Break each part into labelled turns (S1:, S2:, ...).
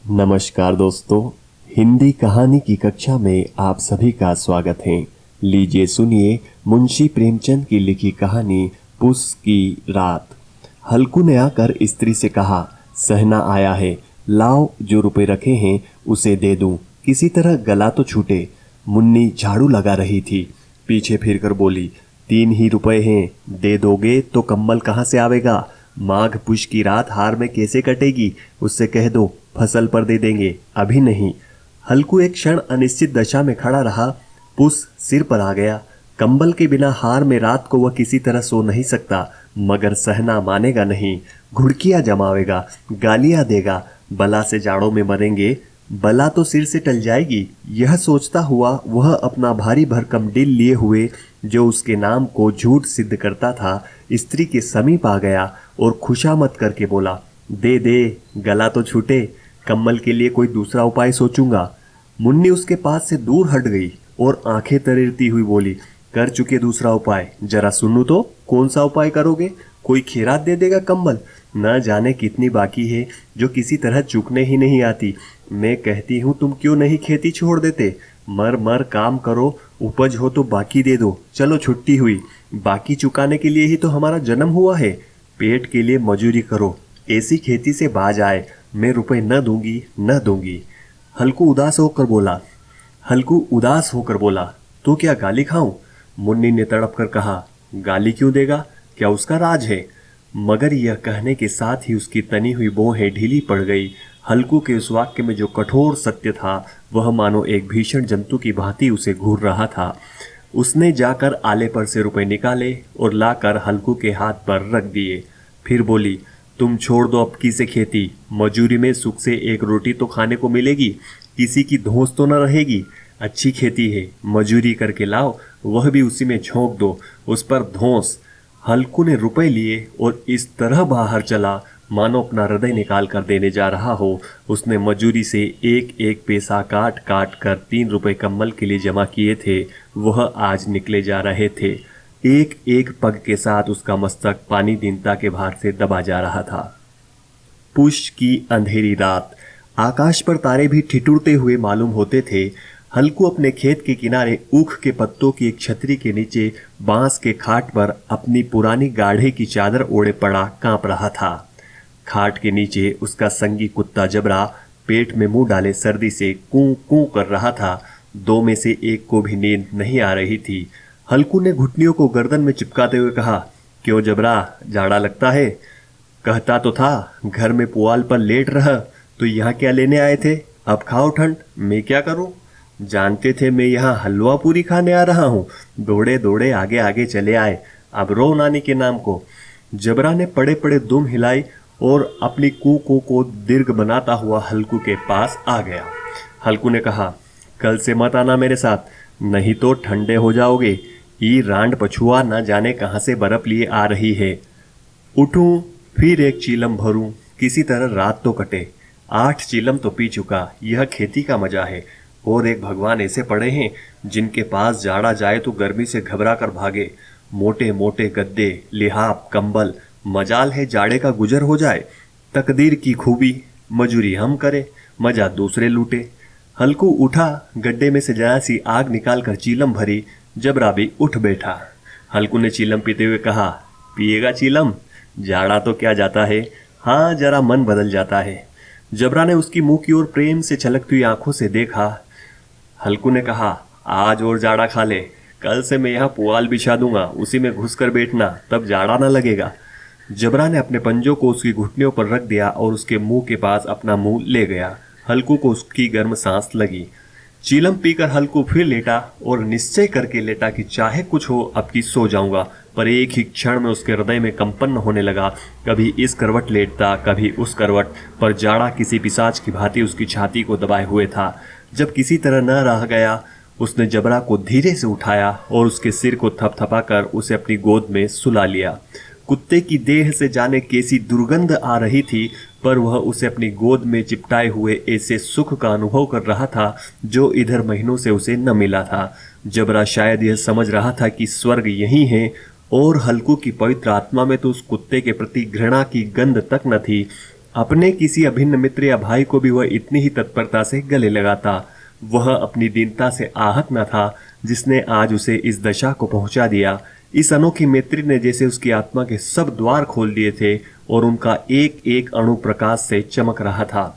S1: नमस्कार दोस्तों, हिंदी कहानी की कक्षा में आप सभी का स्वागत है। लीजिए सुनिए मुंशी प्रेमचंद की लिखी कहानी पुस की रात। हल्कू ने आकर स्त्री से कहा, सहना आया है, लाओ जो रुपए रखे हैं उसे दे दूं, किसी तरह गला तो छूटे। मुन्नी झाड़ू लगा रही थी, पीछे फिरकर बोली, 3 ही रुपए हैं, दे दोगे तो कम्बल कहाँ से आवेगा? माघ पुष की रात हार में कैसे कटेगी? उससे कह दो फसल पर दे देंगे, अभी नहीं। हल्कू एक क्षण अनिश्चित दशा में खड़ा रहा। पुस सिर पर आ गया। कंबल के बिना हार में रात को वह किसी तरह सो नहीं सकता, मगर सहना मानेगा नहीं। घुड़कियां जमावेगा, गालियां देगा, बला से जाड़ों में मरेंगे, बला तो सिर से टल जाएगी। यह सोचता हुआ वह अपना भारी भरकम डिल लिए हुए, जो उसके नाम को झूठ सिद्ध करता था, स्त्री के समीप आ गया और खुशामद करके बोला, दे दे, गला तो छूटे, कम्बल के लिए कोई दूसरा उपाय सोचूंगा। मुन्नी उसके पास से दूर हट गई और आंखें तरेरती हुई बोली, कर चुके दूसरा उपाय, जरा सुनूं तो। कौन सा उपाय करोगे? कोई खैरात दे देगा कम्बल? न जाने कितनी बाकी है जो किसी तरह चुकने ही नहीं आती। मैं कहती हूँ तुम क्यों नहीं खेती छोड़ देते? मर मर काम करो, उपज हो तो बाकी दे दो। चलो छुट्टी हुई, बाकी चुकाने के लिए ही तो हमारा जन्म हुआ है। पेट के लिए मजूरी करो, ऐसी खेती से बाज आए। मैं रुपए न दूंगी, न दूंगी। हल्कू उदास होकर बोला, तो क्या गाली खाऊं? मुन्नी ने तड़प कर कहा, गाली क्यों देगा? क्या उसका राज है? मगर यह कहने के साथ ही उसकी तनी हुई बोहें ढीली पड़ गई। हल्कू के उस वाक्य में जो कठोर सत्य था, वह मानो एक भीषण जंतु की भांति उसे घूर रहा था। उसने जाकर आले पर से रुपए निकाले और लाकर हल्कू के हाथ पर रख दिए। फिर बोली, तुम छोड़ दो अब की से खेती, मजूरी में सुख से एक रोटी तो खाने को मिलेगी, किसी की धौंस तो न रहेगी। अच्छी खेती है, मजूरी करके लाओ, वह भी उसी में झोंक दो, उस पर धौंस। हल्कू ने रुपए लिए और इस तरह बाहर चला मानो अपना हृदय निकाल कर देने जा रहा हो। उसने मजूरी से एक एक पैसा काट काट कर 3 रुपए कम्बल के लिए जमा किए थे, वह आज निकले जा रहे थे। एक एक पग के साथ उसका मस्तक पानी दीनता के भार से दबा जा रहा था। पुष की अंधेरी रात, आकाश पर तारे भी ठिठुरते हुए मालूम होते थे। हल्कू अपने खेत के किनारे ऊख के पत्तों की एक छतरी के नीचे बांस के खाट पर अपनी पुरानी गाढ़े की चादर ओढ़े पड़ा कांप रहा था। खाट के नीचे उसका संगी कुत्ता जबरा पेट में मुंह डाले सर्दी से कूं कूं कर रहा था। 2 में से एक को भी नींद नहीं आ रही थी। हल्कू ने घुटनियों को गर्दन में चिपकाते हुए कहा, क्यों जबरा, जाड़ा लगता है? कहता तो था घर में पुआल पर लेट रह, तो यहाँ क्या लेने आए थे? अब खाओ ठंड, मैं क्या करूं? जानते थे मैं यहाँ हलवा पूरी खाने आ रहा हूँ, दौड़े दौड़े आगे आगे चले आए, अब रो नानी के नाम को। जबरा ने पड़े पड़े दुम हिलाई और अपनी कूकों को दीर्घ बनाता हुआ हल्कू के पास आ गया। हल्कू ने कहा, कल से मत आना मेरे साथ, नहीं तो ठंडे हो जाओगे। ये रांड पछुआ न जाने कहाँ से बर्फ लिए आ रही है। उठूं फिर एक चीलम भरूं, किसी तरह रात तो कटे। 8 चीलम तो पी चुका, यह खेती का मजा है। और एक भगवान ऐसे पड़े हैं जिनके पास जाड़ा जाए तो गर्मी से घबरा कर भागे। मोटे मोटे गद्दे, लिहाफ, कंबल, मजाल है जाड़े का गुजर हो जाए। तकदीर की खूबी, मजूरी हम करें, मजा दूसरे लूटे। हल्कू उठा, गड्ढे में से जरा सी आग निकाल कर चीलम भरी। जबरा भी उठ बैठा। हल्कू ने चीलम पीते हुए कहा, पिएगा चीलम? जाड़ा तो क्या जाता है, हाँ जरा मन बदल जाता है। जबरा ने उसकी मुंह की ओर प्रेम से छलकती हुई आंखों से देखा। हल्कू ने कहा, आज और जाड़ा खा ले, कल से मैं यहाँ पुआल बिछा दूंगा, उसी में घुस कर बैठना, तब जाड़ा न लगेगा। जबरा ने अपने पंजों को उसकी घुटनियों पर रख दिया और उसके मुंह के पास अपना मुंह ले गया। हल्कू को उसकी गर्म सांस लगी। चीलम पीकर हल्कू फिर लेटा और निश्चय करके लेटा कि चाहे कुछ हो अब की सो जाऊंगा। पर एक ही क्षण में उसके हृदय में कंपन होने लगा। कभी इस करवट लेटता, कभी उस करवट, पर जाड़ा किसी पिशाच की भांति उसकी छाती को दबाए हुए था। जब किसी तरह न रह गया, उसने जबरा को धीरे से उठाया और उसके सिर को थपथपाकर उसे अपनी गोद में सुला लिया। कुत्ते की देह से जाने कैसी दुर्गंध आ रही थी, पर वह उसे अपनी गोद में चिपटाए हुए ऐसे सुख का अनुभव कर रहा था जो इधर महीनों से उसे न मिला था। जबरा शायद यह समझ रहा था कि स्वर्ग यही है, और हल्कू की पवित्र आत्मा में तो उस कुत्ते के प्रति घृणा की गंध तक न थी। अपने किसी अभिन्न मित्र या भाई को भी वह इतनी ही तत्परता से गले लगाता। वह अपनी दीनता से आहत न था जिसने आज उसे इस दशा को पहुंचा दिया। इस अनोखी मैत्री ने जैसे उसकी आत्मा के सब द्वार खोल दिए थे और उनका एक एक अणु प्रकाश से चमक रहा था।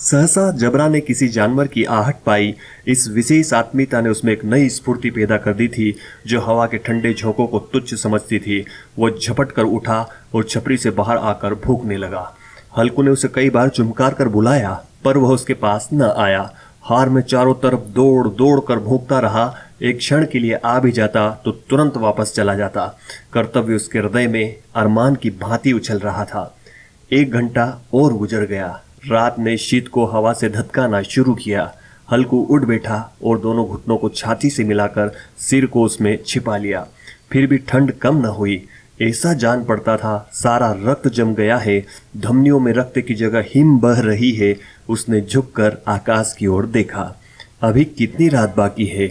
S1: सहसा जबरा ने किसी जानवर की आहट पाई। इस विशेष आत्मीयता ने उसमें एक नई स्फूर्ति पैदा कर दी थी जो हवा के ठंडे झोंकों को तुच्छ समझती थी। वो झपट कर उठा और छपरी से बाहर आकर भूखने लगा। हल्कू ने उसे कई बार चुमकार कर बुलाया पर वह उसके पास न आया। हार में चारों तरफ दौड़ दौड़ कर भूखता रहा। एक क्षण के लिए आ भी जाता तो तुरंत वापस चला जाता। कर्तव्य उसके हृदय में अरमान की भांति उछल रहा था। 1 घंटा और गुजर गया। रात ने शीत को हवा से धतकाना शुरू किया। हल्कू उठ बैठा और दोनों घुटनों को छाती से मिलाकर सिर को उसमें छिपा लिया। फिर भी ठंड कम न हुई। ऐसा जान पड़ता था सारा रक्त जम गया है, धमनियों में रक्त की जगह हिम बह रही है। उसने झुककर आकाश की ओर देखा। अभी कितनी रात बाकी है?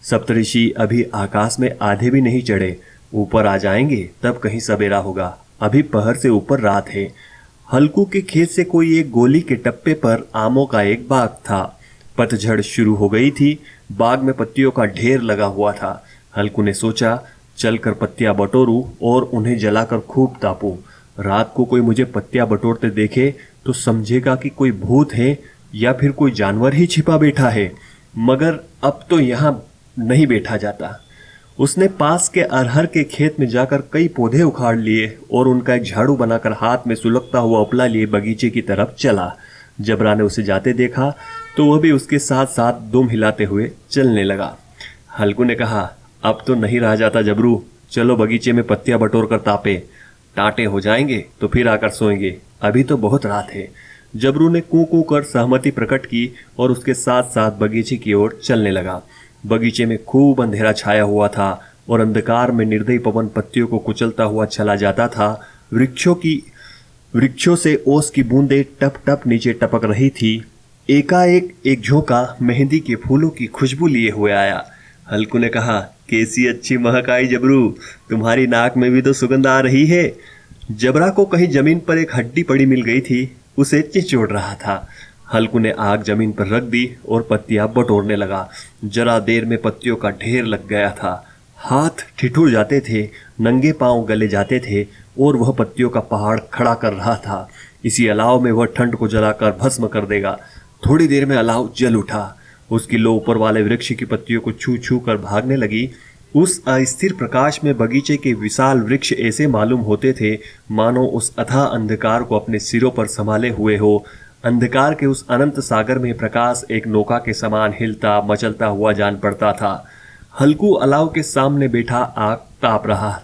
S1: सप्तऋषि अभी आकाश में आधे भी नहीं चढ़े। ऊपर आ जाएंगे तब कहीं सवेरा होगा। अभी पहर से ऊपर रात है। हल्कू के खेत से कोई एक गोली के टप्पे पर आमों का एक बाग था। पतझड़ शुरू हो गई थी। बाग में पत्तियों का ढेर लगा हुआ था। हल्कू ने सोचा चलकर पत्तियां बटोरूं और उन्हें जलाकर खूब तापूं। रात को कोई मुझे पत्तियां बटोरते देखे तो समझेगा कि कोई भूत है या फिर कोई जानवर ही छिपा बैठा है। मगर अब तो यहाँ नहीं बैठा जाता। उसने पास के अरहर के खेत में जाकर कई पौधे उखाड़ लिए और उनका एक झाड़ू बनाकर हाथ में सुलगता हुआ उपला लिए बगीचे की तरफ चला। जबरा ने उसे जाते देखा तो वह भी उसके साथ साथ दुम हिलाते हुए चलने लगा। हल्कू ने कहा, अब तो नहीं रहा जाता जबरू, चलो बगीचे में पत्तियां बटोर कर तापे। टाटे हो जाएंगे तो फिर आकर सोएंगे, अभी तो बहुत रात है। जबरू ने कू कू कर सहमति प्रकट की और उसके साथ साथ बगीचे की ओर चलने लगा। बगीचे में खूब अंधेरा छाया हुआ था और अंधकार में निर्दयी पवन पत्तियों को कुचलता हुआ चला जाता था। वृक्षों से ओस की बूंदें टप टप नीचे टपक रही थी। एकाएक एक झोंका मेहंदी के फूलों की खुशबू लिए हुए आया। हल्कू ने कहा, कैसी अच्छी महक आई जबरू, तुम्हारी नाक में भी तो सुगंध आ रही है। जबरा को कहीं जमीन पर एक हड्डी पड़ी मिल गई थी, उसे चिचोड़ रहा था। हल्कू ने आग जमीन पर रख दी और पत्तियां बटोरने लगा। जरा देर में पत्तियों का ढेर लग गया था। हाथ ठिठुर जाते थे, नंगे पांव गले जाते थे और वह पत्तियों का पहाड़ खड़ा कर रहा था। इसी अलाव में वह ठंड को जलाकर भस्म कर देगा। थोड़ी देर में अलाव जल उठा। उसकी लो ऊपर वाले वृक्ष की पत्तियों को छू छू कर भागने लगी। उस अस्थिर प्रकाश में बगीचे के विशाल वृक्ष ऐसे मालूम होते थे मानो उस अथाह अंधकार को अपने सिरों पर संभाले हुए हो। अंधकार के उस अनंत सागर में प्रकाश एक नौका के समान हिलता मचलता हुआ जान पड़ता था। हल्कू अलाव के सामने बैठा आग ताप रहा।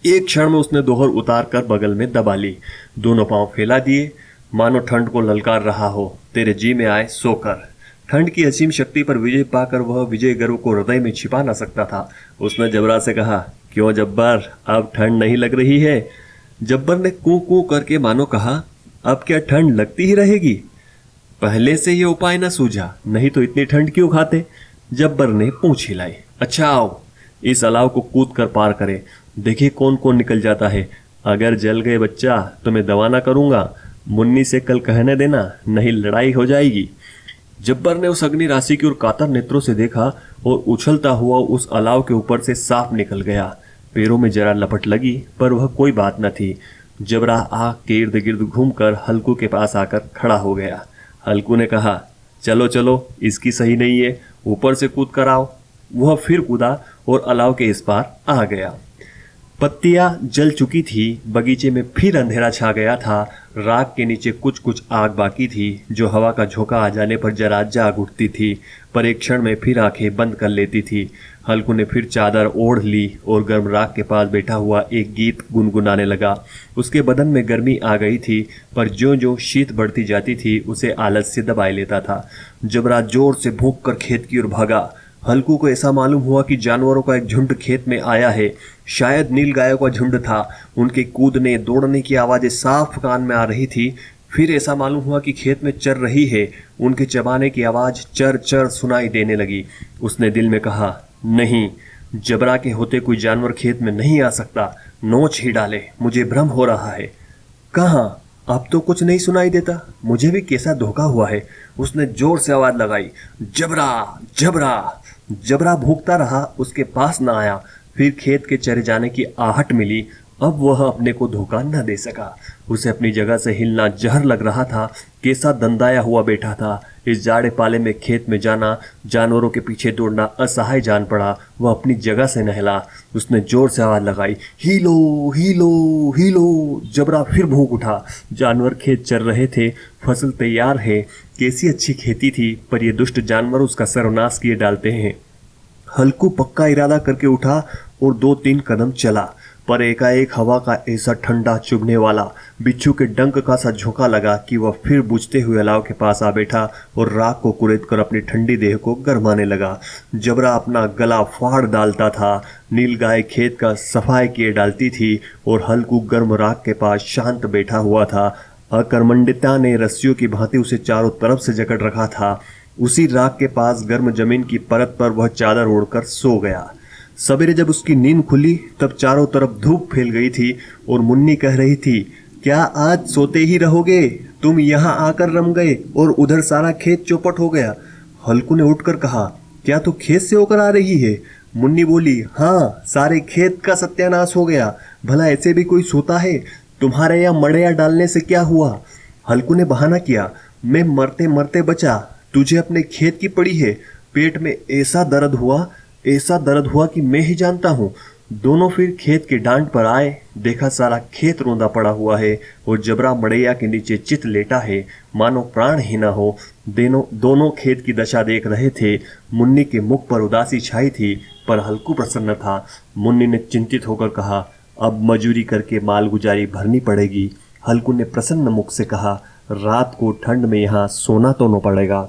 S1: एक क्षण में उसने दोहर उतार कर बगल में दबा ली। दोनों पांव फैला दिए मानो ठंड को ललकार रहा हो, तेरे जी में आए सोकर। ठंड की असीम शक्ति पर विजय पाकर वह विजय गर्व को हृदय में छिपा न सकता था। उसने जबरा से कहा, क्यों जब्बर, अब ठंड नहीं लग रही है? जब्बर ने कू कू करके मानो कहा, अब क्या ठंड लगती ही रहेगी? पहले से ये उपाय न सूझा, नहीं तो इतनी ठंड क्यों खाते? जब्बर ने पूंछ हिलाई। अच्छा आओ, इस अलाव को कूद कर पार करे, देखिए कौन कौन निकल जाता है। अगर जल गए बच्चा तो मैं दवा ना करूंगा। मुन्नी से कल कहने देना, नहीं लड़ाई हो जाएगी। जब्बर ने उस अग्नि राशि की ओर कातर नेत्रों से देखा और उछलता हुआ उस अलाव के ऊपर से साफ निकल गया। पैरों में जरा लपट लगी पर वह कोई बात न थी। जबरा आग के इर्द गिर्द घूमकर हल्कू के पास आकर खड़ा हो गया। हल्कू ने कहा, चलो चलो, इसकी सही नहीं है, ऊपर से कूद कर आओ। वह फिर कूदा और अलाव के इस पार आ गया। पत्तियां जल चुकी थी। बगीचे में फिर अंधेरा छा गया था। राख के नीचे कुछ कुछ आग बाकी थी जो हवा का झोंका आ जाने पर जरा जाग उठती थी, पर एक क्षण में फिर आंखें बंद कर लेती थी। हल्कू ने फिर चादर ओढ़ ली और गर्म राख के पास बैठा हुआ एक गीत गुनगुनाने लगा। उसके बदन में गर्मी आ गई थी, पर ज्यों ज्यों शीत बढ़ती जाती थी उसे आलस्य दबाए लेता था। जबरा जोर से भूख कर खेत की ओर भागा। हल्कू को ऐसा मालूम हुआ कि जानवरों का एक झुंड खेत में आया है। शायद नील गायों का झुंड था। उनके कूदने दौड़ने की आवाजें साफ कान में आ रही थी। फिर ऐसा मालूम हुआ कि खेत में चर रही है। उनके चबाने की आवाज चर चर सुनाई देने लगी। उसने दिल में कहा, नहीं, जबरा के होते कोई जानवर खेत में नहीं आ सकता। नोच ही डाले, मुझे भ्रम हो रहा है। कहाँ? अब तो कुछ नहीं सुनाई देता, मुझे भी कैसा धोखा हुआ है। उसने जोर से आवाज लगाई, जबरा जबरा। जबरा भूखता रहा, उसके पास ना आया। फिर खेत के चरे जाने की आहट मिली। अब वह अपने को धोखा न दे सका। उसे अपनी जगह से हिलना जहर लग रहा था। कैसा दंदाया हुआ बैठा था। इस जाड़े पाले में खेत में जाना, जानवरों के पीछे दौड़ना असहाय जान पड़ा। वह अपनी जगह से न हिला। उसने जोर से आवाज लगाई, हीलो हीलो हीलो। जबरा फिर भूख उठा। जानवर खेत चर रहे थे, फसल तैयार है। कैसी अच्छी खेती थी, पर ये दुष्ट जानवर उसका सर्वनाश किए डालते हैं। हल्कू पक्का इरादा करके उठा और 2-3 कदम चला, पर एकाएक हवा का ऐसा ठंडा चुभने वाला, बिच्छू के डंक का सा झोंका लगा कि वह फिर बुझते हुए अलाव के पास आ बैठा और राख को कुरेद कर अपनी ठंडी देह को गरमाने लगा। जबरा अपना गला फाड़ डालता था। नीलगाय खेत का सफाई किए डालती थी और हल्कू गर्म राख के पास शांत बैठा हुआ था। अकर्मण्यता ने रस्सियों की भांति उसे चारों तरफ से जकड़ रखा था। उसी राख के पास गर्म जमीन की परत पर वह चादर ओढ़कर सो गया। सवेरे जब उसकी नींद खुली तब चारों तरफ धूप फैल गई थी और मुन्नी कह रही थी, क्या आज सोते ही रहोगे? तुम यहाँ आकर रम गए और उधर सारा खेत चौपट हो गया। हल्कू ने उठकर कहा, क्या तू खेत से होकर आ रही है? मुन्नी बोली, हाँ, सारे खेत का सत्यानाश हो गया। भला ऐसे भी कोई सोता है? तुम्हारे यहाँ मड़ैया डालने से क्या हुआ? हल्कू ने बहाना किया, मैं मरते मरते बचा, तुझे अपने खेत की पड़ी है। पेट में ऐसा दर्द हुआ कि मैं ही जानता हूँ। दोनों फिर खेत के डांड पर आए। देखा सारा खेत रोंदा पड़ा हुआ है और जबरा मड़ैया के नीचे चित लेटा है, मानो प्राण ही न हो। दोनों खेत की दशा देख रहे थे। मुन्नी के मुख पर उदासी छाई थी, पर हल्कू प्रसन्न था। मुन्नी ने चिंतित होकर कहा, अब मजूरी करके मालगुजारी भरनी पड़ेगी। हल्कू ने प्रसन्न मुख से कहा, रात को ठंड में यहाँ सोना तो न पड़ेगा।